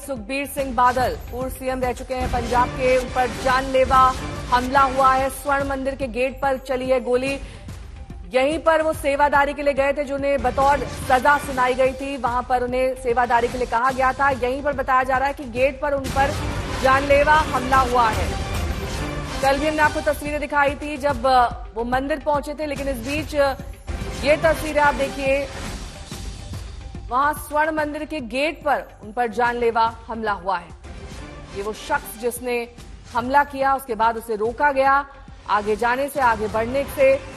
सुखबीर सिंह बादल पूर्व सीएम रह चुके हैं पंजाब के, उन पर जानलेवा हमला हुआ है। स्वर्ण मंदिर के गेट पर चली है गोली। यहीं पर वो सेवादारी के लिए गए थे, जिन्हें बतौर सजा सुनाई गई थी। वहां पर उन्हें सेवादारी के लिए कहा गया था। यहीं पर बताया जा रहा है कि गेट पर उन पर जानलेवा हमला हुआ है। कल भी हमने आपको तस्वीरें दिखाई थी जब वो मंदिर पहुंचे थे, लेकिन इस बीच ये तस्वीरें आप देखिए, वहां स्वर्ण मंदिर के गेट पर उन पर जानलेवा हमला हुआ है। ये वो शख्स जिसने हमला किया, उसके बाद उसे रोका गया आगे जाने से, आगे बढ़ने से।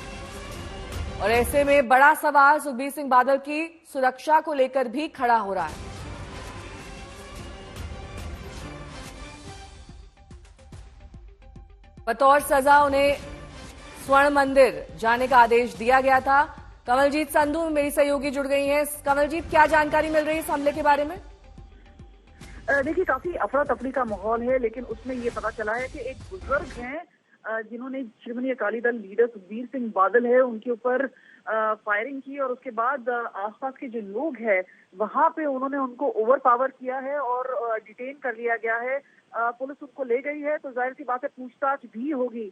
और ऐसे में बड़ा सवाल सुखबीर सिंह बादल की सुरक्षा को लेकर भी खड़ा हो रहा है। बतौर सजा उन्हें स्वर्ण मंदिर जाने का आदेश दिया गया था। कमलजीत संधू मेरी सहयोगी जुड़ गई हैं। कमलजीत, क्या जानकारी मिल रही है इस हमले के बारे में? देखिए, काफी अफरा तफरी का माहौल है, लेकिन उसमें ये पता चला है कि एक बुजुर्ग हैं जिन्होंने शिरोमणि अकाली दल लीडर सुखबीर सिंह बादल है उनके ऊपर फायरिंग की, और उसके बाद आसपास के जो लोग हैं वहां पे उन्होंने उनको ओवर पावर किया है और डिटेन कर लिया गया है। पुलिस उनको ले गई है, तो जाहिर सी बात है पूछताछ भी होगी।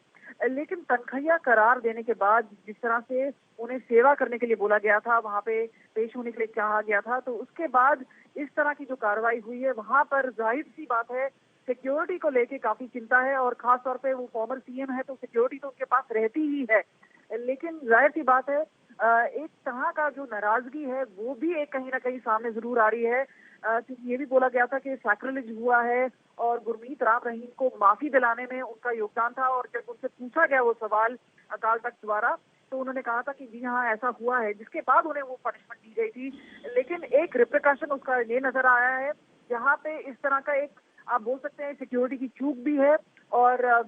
लेकिन तनख्वाह करार देने के बाद जिस तरह से उन्हें सेवा करने के लिए बोला गया था, वहां पे पेश होने के लिए कहा गया था, तो उसके बाद इस तरह की जो कार्रवाई हुई है, वहां पर जाहिर सी बात है सिक्योरिटी को लेके काफी चिंता है। और खास तौर पे वो फॉर्मर सीएम है, तो सिक्योरिटी तो उनके पास रहती ही है। लेकिन जाहिर सी बात है एक तरह का जो नाराजगी है वो भी एक कहीं ना कहीं सामने जरूर आ रही है, क्योंकि ये भी बोला गया था कि सैक्रिलेज हुआ है और गुरमीत राम रहीम को माफी दिलाने में उनका योगदान था। और जब उनसे पूछा गया वो सवाल अकाल तख्त द्वारा, तो उन्होंने कहा था कि जी हाँ ऐसा हुआ है, जिसके बाद उन्हें वो पनिशमेंट दी गई थी। लेकिन एक रिप्रिकॉशन उसका ये नजर आया है, जहाँ पे इस तरह का एक आप बोल सकते हैं सिक्योरिटी की चूक भी है। और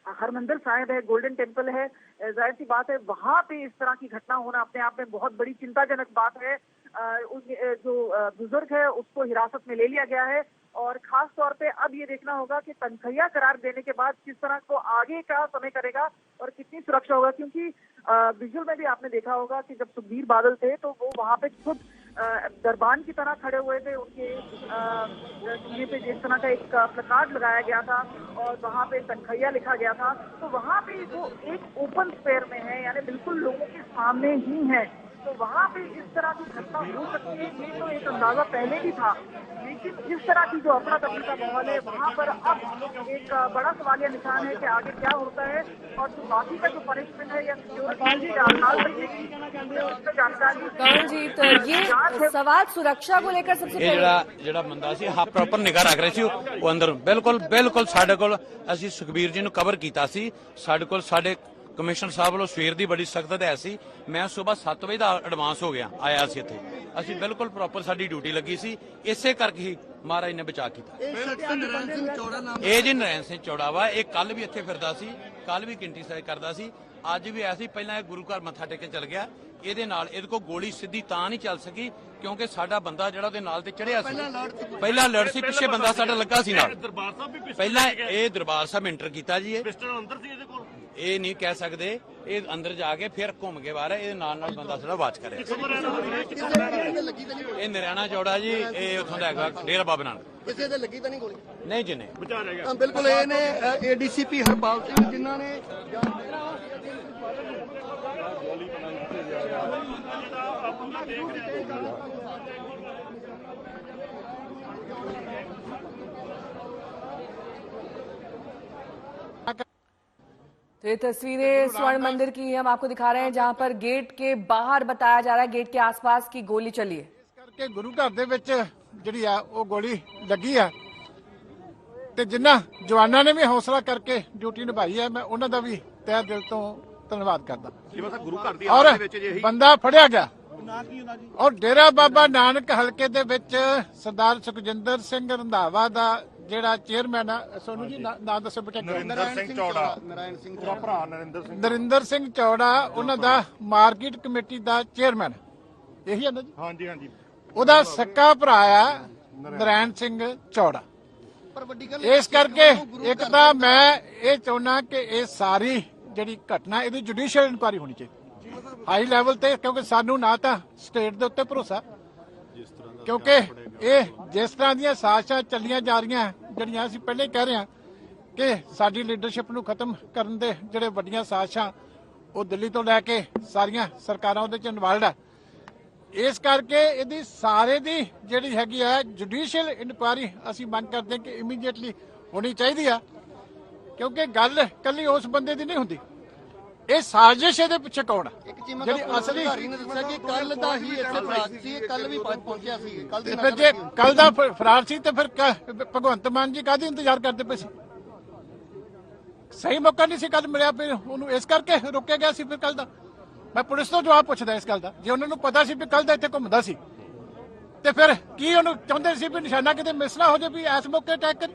हरमंदिर साहिब है, गोल्डन टेम्पल है, जाहिर सी बात है वहां पे इस तरह की घटना होना अपने आप में बहुत बड़ी चिंताजनक बात है। जो बुजुर्ग है उसको हिरासत में ले लिया गया है, और खास तौर पे अब ये देखना होगा कि तनख्वाह करार देने के बाद किस तरह को आगे का समय करेगा और कितनी सुरक्षा होगा। क्योंकि विजुअल में भी आपने देखा होगा कि जब सुखबीर बादल थे तो वो वहां पे खुद दरबान की तरह खड़े हुए थे। उनके सीने पे जिस तरह का एक प्लकार्ड लगाया गया था और वहां पे तनख्वाह लिखा गया था, तो वहां पे वो एक ओपन स्पेयर में है, यानी बिल्कुल लोगों के सामने ही है। तो वहां पे इस तरह की घटना हो सकती है, ये तो एक अंदाजा पहले भी था। लेकिन इस तरह की जो अफरा तफरी का माहौल है, वहां पर अब एक बड़ा सवालिया निशान है कि आगे क्या होता है, और जो बाकी का जो पनिशमेंट है या सिक्योरिटी जानकारी। जी, तो ये सवाल सुरक्षा को लेकर सबसे पहले ਜਿਹੜਾ ਬੰਦਾ ਸੀ ਹਾਂ ਪ੍ਰੋਪਰ ਨਿਗਾਹ ਰੱਖ ਰਹੇ ਸੀ ਉਹ ਅੰਦਰ ਬਿਲਕੁਲ ਸਾਡੇ ਕੋਲ ਅਸੀਂ ਸੁਖਬੀਰ ਜੀ ਨੂੰ ਕਵਰ ਕੀਤਾ ਸੀ। ਸਾਡੇ ਕੋਲ ਸਾਡੇ ਕਮਿਸ਼ਨਰ ਸਾਹਿਬ ਵੱਲੋਂ ਸਵੇਰ ਦੀ ਬੜੀ ਸਖਤ ਹਦਾਇਤ ਸੀ। ਮੈਂ ਸਵੇਰ 7 ਵਜੇ ਦਾ ਐਡਵਾਂਸ ਹੋ ਗਿਆ ਆਇਆ ਸੀ ਇੱਥੇ। ਅਸੀਂ ਬਿਲਕੁਲ ਪ੍ਰੋਪਰ ਸਾਡੀ ਡਿਊਟੀ ਲੱਗੀ ਸੀ, ਇਸੇ ਕਰਕੇ ਹੀ ਮਹਾਰਾਜ ਨੇ ਬਚਾ ਕੀਤਾ। ਇਹ ਜੀ ਨਰੈਣ ਸਿੰਘ ਚੌੜਾ ਵਾ, ਇਹ ਕੱਲ ਵੀ ਇੱਥੇ ਫਿਰਦਾ ਸੀ, ਕੱਲ ਵੀ ਗਿਣਤੀ ਸਾਈ ਕਰਦਾ ਸੀ, ਅੱਜ ਵੀ ਆਇਆ ਸੀ। ਪਹਿਲਾਂ ਇਹ ਗੁਰੂ ਘਰ ਮੱਥਾ ਟੇਕ ਕੇ ਚਲ ਗਿਆ। ਇਹਦੇ ਨਾਲ ਇਹਦੇ ਕੋਲ ਗੋਲੀ ਸਿੱਧੀ ਤਾਂ ਨਹੀਂ ਚੱਲ ਸਕੀ ਕਿਉਂਕਿ ਸਾਡਾ ਬੰਦਾ ਜਿਹੜਾ ਉਹਦੇ ਨਾਲ ਤੇ ਚੜਿਆ ਸੀ, ਪਹਿਲਾਂ ਲੜ ਸੀ, ਪਿੱਛੇ ਬੰਦਾ ਸਾਡਾ ਲੱਗਾ ਸੀ ਨਾਲ। ਪਹਿਲਾਂ ਇਹ ਦਰਬਾਰ ਸਾਹਿਬ ਐਂਟਰ ਕੀਤਾ ਜੀ, ਇਹ ਨਹੀਂ ਕਹਿ ਸਕਦੇ, ਇਹ ਅੰਦਰ ਜਾ ਕੇ ਫਿਰ ਘੁੰਮ ਕੇ ਬਾਹਰ ਇਹਦੇ ਨਾਲ ਬੰਦਾ ਸਾਡਾ ਵਾਚ ਕਰਿਆ। ਇਹ ਨਰਿਆਣਾ ਚੌੜਾ ਜੀ, ਇਹ ਉੱਥੋਂ ਦਾ ਹੈਗਾ ਡੇਰਾ ਬਾਬਾ ਨਾਨਕ। ਕਿਸੇ ਦੇ ਲੱਗੀ ਤਾਂ ਨਹੀਂ ਗੋਲੀ? ਨਹੀਂ ਜੀ ਨਹੀਂ। ਬਿਲਕੁਲ ਇਹ ਨੇ ਏਡੀਸੀਪੀ ਹਰਪਾਲ ਸਿੰਘ ਜਿਨ੍ਹਾਂ ਨੇ तो ये तस्वीरें स्वर्ण मंदिर की हम आपको दिखा रहे हैं, जहां पर गेट के बाहर बताया जा रहा है गेट के आसपास की गोली चली है। इस करके गुरु घर दे विच जिहड़ी आ वो गोली लगी है, ते जिन्हां जवानां ने भी हौसला करके ड्यूटी निभाई है, मैं उन्हां दा भी तहे दिल तो धन्नवाद करदा। और बंदा फड़िया गया, और डेरा बाबा नानक हलके दे विच सरदार सुखजिंदर सिंह रंधावा दा ਜਿਹੜਾ ਚੇਅਰਮੈਨ ਆ, ਸੋਨੂੰ ਜੀ ਨਾਮ ਦੱਸੋ ਬੇਟਾ। ਨਰਿੰਦਰ ਸਿੰਘ ਚੌੜਾ ਉਹਨਾਂ ਦਾ ਮਾਰਕੀਟ ਕਮੇਟੀ ਦਾ ਚੇਅਰਮੈਨ, ਇਹੀ ਹੈ ਨਾ ਜੀ? ਹਾਂਜੀ ਹਾਂਜੀ। ਉਹਦਾ ਸੱਕਾ ਭਰਾ ਆ ਨਰੈਣ ਸਿੰਘ ਚੌੜਾ। ਇਸ ਕਰਕੇ ਇੱਕ ਤਾਂ ਮੈਂ ਇਹ ਚਾਹੁੰਦਾ ਕਿ ਇਹ ਸਾਰੀ ਜਿਹੜੀ ਘਟਨਾ ਇਹਦੀ ਜੁਡੀਸ਼ੀਅਲ ਇਨਕੁਆਇਰੀ ਹੋਣੀ ਚਾਹੀਦੀ ਹਾਈ ਲੈਵਲ ਤੇ, ਕਿਉਂਕਿ ਸਾਨੂੰ ਨਾ ਤਾਂ ਸਟੇਟ ਦੇ ਉੱਤੇ ਭਰੋਸਾ, ਕਿਉਂਕਿ ਇਹ ਜਿਸ ਤਰ੍ਹਾਂ ਦੀਆਂ ਸਾਜ਼ਿਸ਼ਾਂ ਚੱਲੀਆਂ ਜਾ ਰਹੀਆਂ ਜਿਹੜੀਆਂ ਅਸੀਂ ਪਹਿਲਾਂ ਹੀ ਕਹਿ ਰਹੇ ਹਾਂ ਕਿ ਸਾਡੀ ਲੀਡਰਸ਼ਿਪ ਨੂੰ ਖਤਮ ਕਰਨ ਦੇ ਜਿਹੜੇ ਵੱਡੀਆਂ ਸਾਜ਼ਿਸ਼ਾਂ ਉਹ ਦਿੱਲੀ ਤੋਂ ਲੈ ਕੇ ਸਾਰੀਆਂ ਸਰਕਾਰਾਂ ਉਹਦੇ ਚ ਇਨਵੋਲਡ ਹੈ। ਇਸ ਕਰਕੇ ਇਹਦੀ ਸਾਰੇ ਦੀ ਜਿਹੜੀ ਹੈਗੀ ਹੈ ਜੁਡੀਸ਼ੀਅਲ ਇਨਕੁਆਇਰੀ ਅਸੀਂ ਮੰਗ ਕਰਦੇ ਕਿ ਇਮੀਡੀਏਟਲੀ ਹੋਣੀ ਚਾਹੀਦੀ ਆ, ਕਿਉਂਕਿ ਗੱਲ ਕੱਲੀ ਉਸ ਬੰਦੇ ਦੀ ਨਹੀਂ ਹੁੰਦੀ, ਇਹ ਸਾਜ਼ਿਸ਼ ਇਹਦੇ ਪਿੱਛੇ ਕੌਣ ਆ ਜਿਹੜੀ ਅਸਲੀ ਨੇ ਦੱਸਿਆ ਕਿ ਕੱਲ ਦਾ ਹੀ ਇੱਥੇ ਫਰਾਰ ਸੀ, ਕੱਲ ਵੀ ਪਹੁੰਚਿਆ ਸੀ। ਕੱਲ ਤੇ ਫਿਰ ਜੇ ਕੱਲ ਦਾ ਫਰਾਰ ਸੀ ਤੇ ਫਿਰ ਭਗਵੰਤ ਮਾਨ ਜੀ ਕਾਹਦੀ ਇੰਤਜ਼ਾਰ ਕਰਦੇ ਪਏ ਸੀ? ਸਹੀ ਮੌਕਾ ਨਹੀਂ ਸੀ ਕੱਲ ਮਿਲਿਆ, ਫਿਰ ਉਹਨੂੰ ਇਸ ਕਰਕੇ ਰੋਕਿਆ ਗਿਆ ਸੀ। ਫਿਰ ਕੱਲ ਦਾ ਮੈਂ ਪੁਲਿਸ ਤੋਂ ਜਵਾਬ ਪੁੱਛਦਾ ਇਸ ਗੱਲ ਦਾ, ਜੇ ਉਹਨਾਂ ਨੂੰ ਪਤਾ ਸੀ ਵੀ ਕੱਲ ਦਾ ਇੱਥੇ ਘੁੰਮਦਾ ਸੀ ਤੇ ਫਿਰ ਕੀ ਉਹਨੂੰ ਚਾਹੁੰਦੇ ਸੀ ਵੀ ਨਿਸ਼ਾਨਾ ਕਿਤੇ ਮਿਸ ਨਾ ਹੋ ਜਾਵੇ ਵੀ ਇਸ ਮੌਕੇ ਅਟੈਕ ਕਰੇ?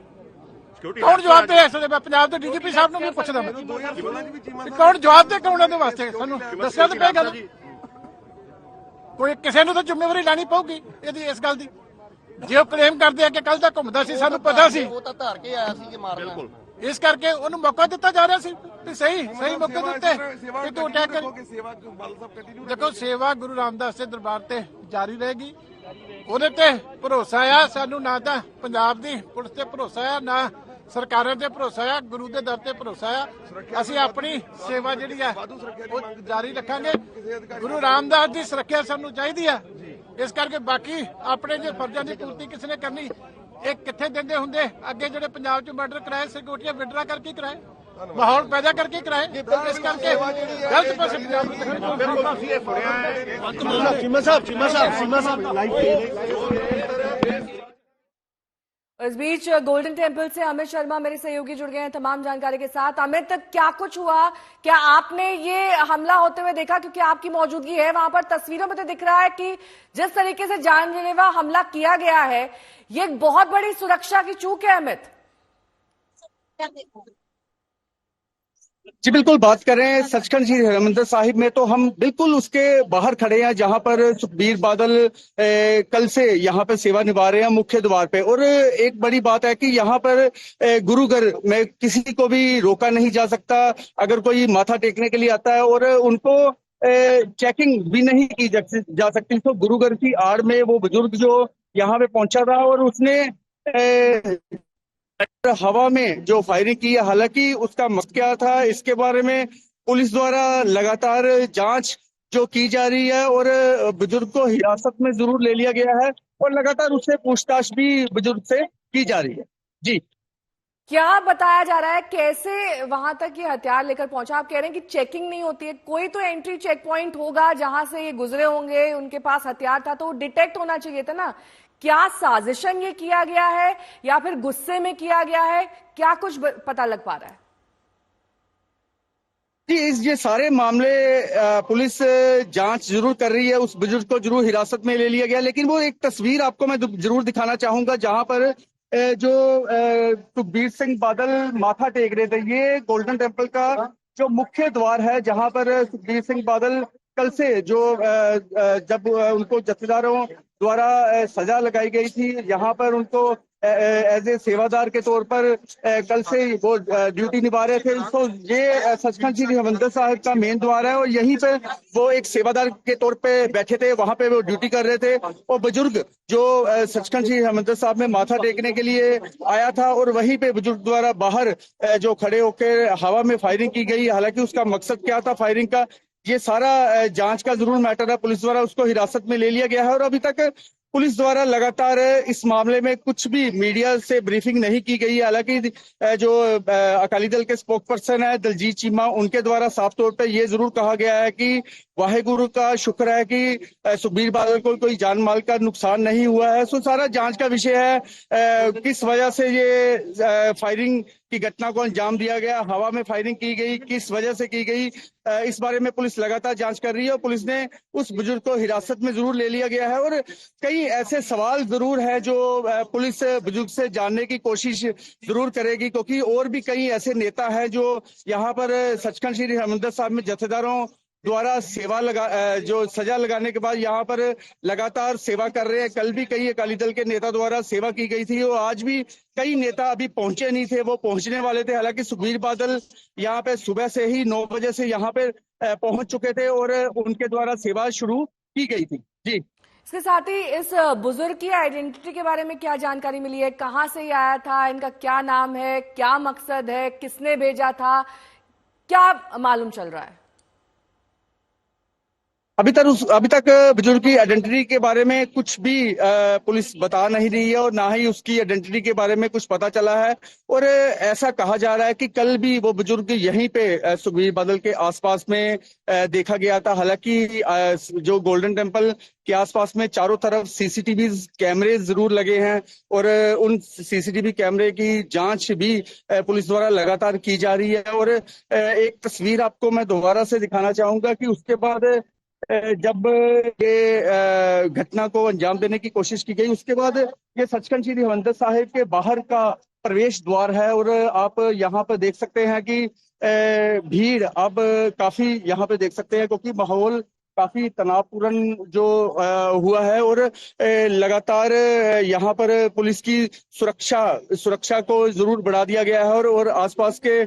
ਕੌਣ ਜਵਾਬ ਦੇ ਇਸ ਵੇਲੇ? ਮੈਂ ਪੰਜਾਬ ਦੇ ਡੀਜੀਪੀ ਸਾਹਿਬ ਨੂੰ ਵੀ ਪੁੱਛਦਾ, ਮੈਂ ਕੌਣ ਜਵਾਬ ਦੇ ਉਹਨਾਂ ਦੇ ਵਾਸਤੇ? ਸਾਨੂੰ ਦੱਸਿਆ ਤਾਂ ਪਏਗਾ ਨਾ, ਕੋਈ ਕਿਸੇ ਨੂੰ ਤਾਂ ਜ਼ਿੰਮੇਵਾਰੀ ਲੈਣੀ ਪਊਗੀ ਇਹਦੀ ਇਸ ਗੱਲ ਦੀ। ਜੇ ਉਹ ਕਲੇਮ ਕਰਦੇ ਆ ਕਿ ਕੱਲ ਦਾ ਘੁੰਮਦਾ ਸੀ, ਸਾਨੂੰ ਪਤਾ ਸੀ, ਉਹ ਤਾਂ ਧਾਰ ਕੇ ਆਇਆ ਸੀ ਕਿ ਮਾਰਨਾ, ਇਸ ਕਰਕੇ ਉਹਨੂੰ ਮੌਕਾ ਦਿੱਤਾ ਜਾ ਰਿਹਾ ਸੀ ਵੀ ਸਹੀ ਮੌਕੇ ਦੇ ਉੱਤੇ ਕਿ ਤੂੰ ਅਟੈਕ ਕਰੇ। ਦੇਖੋ ਸੇਵਾ ਗੁਰੂ ਰਾਮਦਾਸ ਦੇ ਦਰਬਾਰ ਤੇ ਜਾਰੀ ਰਹੇਗੀ, ਉਹਦੇ ਤੇ ਭਰੋਸਾ ਆ ਸਾਨੂੰ, ਨਾ ਤਾਂ ਪੰਜਾਬ ਦੀ ਪੁਲਿਸ ਤੇ ਭਰੋਸਾ ਆ, ਨਾ ਸਰਕਾਰਾਂ ਤੇ ਭਰੋਸਾ ਆ, ਗੁਰੂ ਦੇ ਦਰ ਤੇ ਭਰੋਸਾ ਆ। ਅਸੀਂ ਆਪਣੀ ਸੇਵਾ ਜਿਹੜੀ ਆ ਉਹ ਜਾਰੀ ਰੱਖਾਂਗੇ। ਗੁਰੂ ਰਾਮਦਾਸ ਦੀ ਸੁਰੱਖਿਆ ਸਾਨੂੰ ਚਾਹੀਦੀ ਆ, ਇਸ ਕਰਕੇ ਬਾਕੀ ਆਪਣੇ ਜੇ ਫਰਜ਼ਾਂ ਦੀ ਪੂਰਤੀ ਕਿਸੇ ਨੇ ਕਰਨੀ, ਇਹ ਕਿੱਥੇ ਦਿੰਦੇ ਹੁੰਦੇ ਅੱਗੇ ਜਿਹੜੇ ਪੰਜਾਬ 'ਚ ਮਰਡਰ ਕਰਾਏ, ਸਿਕਿਉਰਟੀਆਂ ਵਿਡਰਾ ਕਰਕੇ ਕਰਾਏ, ਮਾਹੌਲ ਪੈਦਾ ਕਰਕੇ ਕਰਾਏ। ਇਸ ਕਰਕੇ ਗਲਤ ਪਾਸੇ ਪੰਜਾਬ ਨੂੰ इस बीच गोल्डन टेम्पल से अमित शर्मा मेरे सहयोगी जुड़ गए हैं तमाम जानकारी के साथ। अमित, क्या कुछ हुआ? क्या आपने ये हमला होते हुए देखा? क्योंकि आपकी मौजूदगी है वहां पर, तस्वीरों में तो दिख रहा है कि जिस तरीके से जानलेवा हमला किया गया है, ये एक बहुत बड़ी सुरक्षा की चूक है। अमित जी बिल्कुल, बात करें सचखंड श्री हरिमंदिर साहिब में तो हम बिल्कुल उसके बाहर खड़े हैं जहां पर सुखबीर बादल कल से यहां पर सेवा निभा रहे हैं मुख्य द्वार पे। और एक बड़ी बात है कि यहां पर गुरुघर में किसी को भी रोका नहीं जा सकता अगर कोई माथा टेकने के लिए आता है, और उनको चेकिंग भी नहीं की जा सकती। तो गुरुघर की आड़ में वो बुजुर्ग जो यहाँ पे पहुंचा था और उसने हवा में जो फायरिंग की है, हालांकि उसका मकसद क्या था इसके बारे में पुलिस द्वारा लगातार जांच जो की जा रही है, और बुजुर्ग को हिरासत में जरूर ले लिया गया है और लगातार उससे पूछताछ भी बुजुर्ग से की जा रही है। जी, क्या बताया जा रहा है, कैसे वहां तक ये हथियार लेकर पहुंचा? आप कह रहे हैं कि चेकिंग नहीं होती है, कोई तो एंट्री चेक पॉइंट होगा जहां से ये गुजरे होंगे, उनके पास हथियार था तो वो डिटेक्ट होना चाहिए था ना? क्या साजिशन ये किया गया है या फिर गुस्से में किया गया है? क्या कुछ पता लग पा रहा है? जी, ये सारे मामले पुलिस जांच जरूर कर रही है। उस बुजुर्ग को जरूर हिरासत में ले लिया गया, लेकिन वो एक तस्वीर आपको मैं जरूर दिखाना चाहूंगा जहां पर जो सुखबीर सिंह बादल माथा टेक रहे थे। ये गोल्डन टेम्पल का जो मुख्य द्वार है जहां पर सुखबीर सिंह बादल कल से जो जब उनको जत्थेदारों द्वारा सजा लगाई गई थी, यहाँ पर उनको एज ए सेवादार के तौर पर कल से वो ड्यूटी निभा रहे थे। तो ये सचखंड श्री हरिमंदिर साहिब का मेन द्वार है और यहीं पे वो एक सेवादार के तौर पे बैठे थे, वहां पे वो ड्यूटी कर रहे थे। और बुजुर्ग जो सचखंड श्री हरिमंदिर साहिब में माथा टेकने के लिए आया था और वहीं पे बुजुर्ग द्वारा बाहर जो खड़े होकर हवा में फायरिंग की गई। हालांकि उसका मकसद क्या था फायरिंग का, ये सारा जांच का जरूर मैटर है। पुलिस द्वारा उसको हिरासत में ले लिया गया है और अभी तक पुलिस द्वारा लगातार इस मामले में कुछ भी मीडिया से ब्रीफिंग नहीं की गई है। हालांकि जो अकाली दल के स्पोक पर्सन है दलजीत चीमा, उनके द्वारा साफ तौर पर यह जरूर कहा गया है कि वाहेगुरु का शुक्र है कि सुखबीर बादल को कोई जान माल का नुकसान नहीं हुआ है। सो सारा जांच का विषय है किस वजह से ये फायरिंग की घटना को अंजाम दिया गया, हवा में फायरिंग की गई, किस वजह से की गई, इस बारे में पुलिस लगातार जांच कर रही है। और पुलिस ने उस बुजुर्ग को हिरासत में जरूर ले लिया गया है और कई ऐसे सवाल जरूर है जो पुलिस बुजुर्ग से जानने की कोशिश जरूर करेगी, क्योंकि और भी कई ऐसे नेता हैं जो यहाँ पर सचखंड श्री हरिमंदिर साहिब में जत्थेदारों द्वारा जो सजा लगाने के बाद यहाँ पर लगातार सेवा कर रहे हैं। कल भी कई अकाली दल के नेता द्वारा सेवा की गई थी और आज भी कई नेता अभी पहुंचे नहीं थे, वो पहुंचने वाले थे। हालांकि सुखबीर बादल यहाँ पे सुबह से ही 9 बजे से यहाँ पे पहुंच चुके थे और उनके द्वारा सेवा शुरू की गई थी। जी इसके साथ ही इस बुजुर्ग की आइडेंटिटी के बारे में क्या जानकारी मिली है? कहां से ये आया था? इनका क्या नाम है? क्या मकसद है? किसने भेजा था? क्या मालूम चल रहा है? अभी तक बुजुर्ग की आइडेंटिटी के बारे में कुछ भी पुलिस बता नहीं रही है और ना ही उसकी आइडेंटिटी के बारे में कुछ पता चला है। और ऐसा कहा जा रहा है कि कल भी वो बुजुर्ग यहीं पे सुखबीर बादल के आसपास में देखा गया था। हालांकि जो गोल्डन टेम्पल के आसपास में चारों तरफ सीसीटीवी कैमरे जरूर लगे हैं और उन सीसीटीवी कैमरे की जांच भी पुलिस द्वारा लगातार की जा रही है। और एक तस्वीर आपको मैं दोबारा से दिखाना चाहूंगा कि उसके बाद जब ये घटना को अंजाम देने की कोशिश की गई, उसके बाद ये सचखंड श्री हरिमंदिर साहिब के बाहर का प्रवेश द्वार है। और आप यहाँ पर देख सकते हैं कि भीड़ अब काफी यहाँ पे देख सकते हैं, क्योंकि माहौल काफी तनावपूर्ण जो हुआ है। और लगातार यहाँ पर पुलिस की सुरक्षा को जरूर बढ़ा दिया गया है। और आसपास के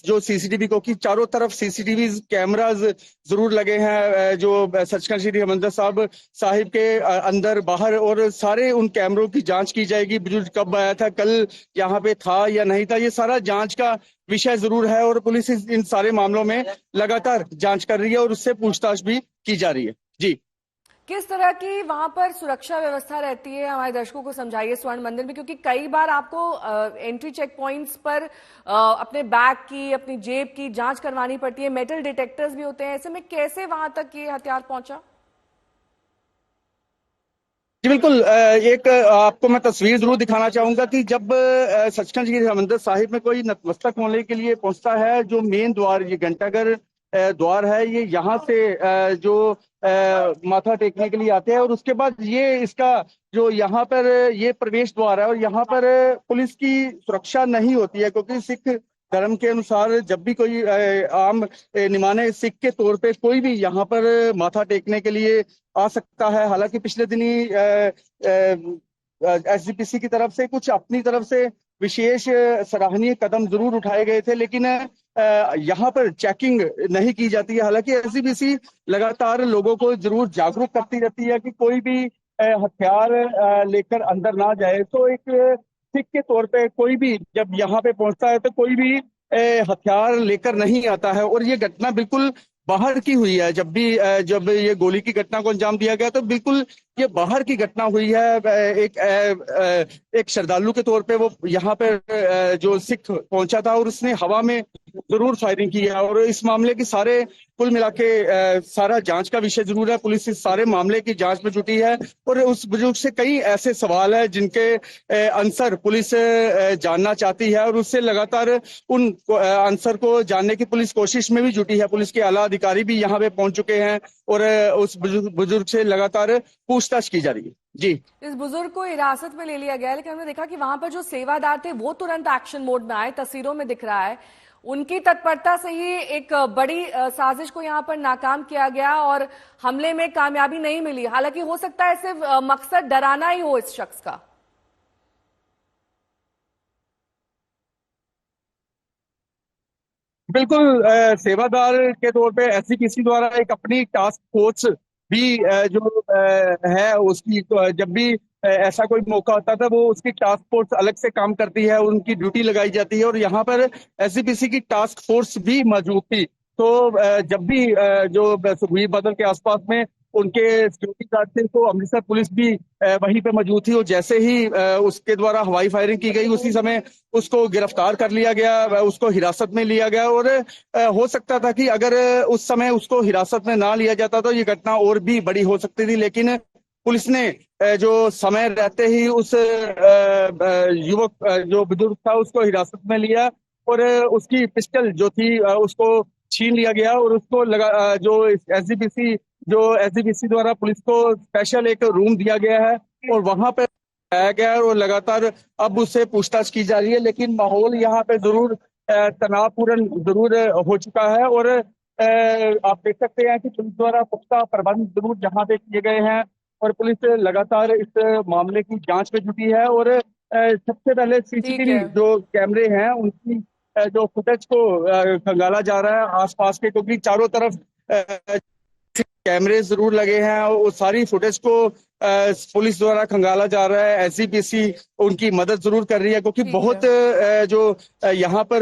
जो सीसीटीवी को कि चारों तरफ सीसीटीवी कैमराज जरूर लगे हैं, जो सचखंड श्री हरिमंदिर साहिब के अंदर बाहर, और सारे उन कैमरों की जांच की जाएगी। बुजुर्ग कब आया था, कल यहाँ पे था या नहीं था, ये सारा जांच का विषय जरूर है। और पुलिस इन सारे मामलों में लगातार जांच कर रही है और उससे पूछताछ भी की जा रही है। जी, किस तरह की वहां पर सुरक्षा व्यवस्था रहती है, हमारे दर्शकों को समझाइए स्वर्ण मंदिर में, क्योंकि कई बार आपको एंट्री चेक पॉइंट्स पर अपने बैग की, अपनी जेब की जांच करवानी पड़ती है, मेटल डिटेक्टर्स भी होते हैं। ऐसे में कैसे वहां तक ये हथियार पहुंचा? जी बिल्कुल। एक आपको मैं तस्वीर जरूर दिखाना चाहूंगा कि जब सचखंड श्री हरिमंदिर साहिब में कोई नतमस्तक होने के लिए पहुंचता है, जो मेन द्वार, ये घंटाघर द्वार है, ये यहाँ से जो माथा टेकने के लिए आते हैं। और उसके बाद ये इसका जो यहाँ पर ये प्रवेश द्वार है, और यहाँ पर पुलिस की सुरक्षा नहीं होती है, क्योंकि सिख धर्म के अनुसार जब भी कोई आम निमाने सिख के तौर पे कोई भी यहाँ पर माथा टेकने के लिए आ सकता है। हालांकि पिछले दिनी एसजीपीसी की तरफ से कुछ अपनी तरफ से विशेष सराहनीय कदम जरूर उठाए गए थे, लेकिन यहाँ पर चेकिंग नहीं की जाती है। हालांकि एसजीपीसी लगातार लोगों को जरूर जागरूक करती रहती है कि कोई भी हथियार लेकर अंदर ना जाए। तो एक सिख के तौर पे कोई भी जब यहाँ पे पहुंचता है तो कोई भी हथियार लेकर नहीं आता है। और ये घटना बिल्कुल बाहर की हुई है। जब ये गोली की घटना को अंजाम दिया गया तो बिल्कुल ये बाहर की घटना हुई है। एक श्रद्धालु के तौर पे वो यहाँ पे जो सिख पहुंचा था और उसने हवा में जरूर फायरिंग की है। और इस मामले की सारे कुल मिला के सारा जांच का विषय जरूर है। पुलिस इस सारे मामले की जांच में जुटी है और उस बुजुर्ग से कई ऐसे सवाल है जिनके आंसर पुलिस जानना चाहती है और उससे लगातार उन आंसर को जानने की पुलिस कोशिश में भी जुटी है। पुलिस के आला अधिकारी भी यहाँ पे पहुंच चुके हैं और उस बुजुर्ग से लगातार पूछताछ की जा रही है। जी, इस बुजुर्ग को हिरासत में ले लिया गया, लेकिन हमने देखा कि वहां पर जो सेवादार थे वो तुरंत एक्शन मोड में आए। तस्वीरों में दिख रहा है उनकी तत्परता से ही एक बड़ी साजिश को यहां पर नाकाम किया गया और हमले में कामयाबी नहीं मिली। हालांकि हो सकता है सिर्फ मकसद डराना ही हो इस शख्स का। बिल्कुल। सेवादार के तौर पे एसजीपीसी द्वारा एक अपनी टास्क फोर्स भी जो है उसकी, तो जब भी ऐसा कोई मौका होता था वो उसकी टास्क फोर्स अलग से काम करती है, उनकी ड्यूटी लगाई जाती है और यहाँ पर एसजीपीसी की टास्क फोर्स भी मौजूद थी। तो जब भी जो सुखबीर बादल के आसपास में उनके सिक्योरिटी गार्ड थे तो अमृतसर पुलिस भी वहीं पे मौजूद थी और जैसे ही उसके द्वारा हवाई फायरिंग की गई उसी समय उसको गिरफ्तार कर लिया गया, उसको हिरासत में लिया गया। और हो सकता था कि अगर उस समय उसको हिरासत में ना लिया जाता तो ये घटना और भी बड़ी हो सकती थी, लेकिन पुलिस ने जो समय रहते ही उस युवक जो बुजुर्ग था उसको हिरासत में लिया और उसकी पिस्टल जो थी उसको छीन लिया गया और उसको लगा जो एसजीपीसी द्वारा पुलिस को स्पेशल एक रूम दिया गया है और वहां पे आया गया है और लगातार अब उससे पूछताछ की जा रही है। लेकिन माहौल यहाँ पे जरूर तनावपूर्ण जरूर हो चुका है और आप देख सकते हैं कि पुलिस द्वारा पुख्ता प्रबंध जरूर जहाँ पे किए गए हैं और पुलिस लगातार इस मामले की जांच में जुटी है। और सबसे पहले सीसीटीवी जो कैमरे हैं उनकी जो फुटेज को खंगाला जा रहा है आसपास के, क्योंकि चारों तरफ कैमरे जरूर लगे हैं और वो सारी फुटेज को पुलिस द्वारा खंगाला जा रहा है। एसजीपीसी उनकी मदद जरूर कर रही है, क्योंकि बहुत जो यहाँ पर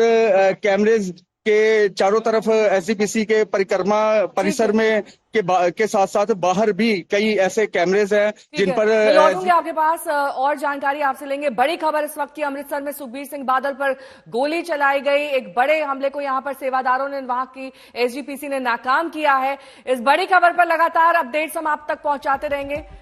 कैमरेज के चारों तरफ एसजीपीसी के परिक्रमा परिसर में के साथ साथ बाहर भी कई ऐसे कैमरेज हैं जिन पर लौटूंगी आपके पास और जानकारी आपसे लेंगे। बड़ी खबर इस वक्त की, अमृतसर में सुखबीर सिंह बादल पर गोली चलाई गई। एक बड़े हमले को यहां पर सेवादारों ने, वहां की एसजीपीसी ने नाकाम किया है। इस बड़ी खबर पर लगातार अपडेट्स हम आप तक पहुंचाते रहेंगे।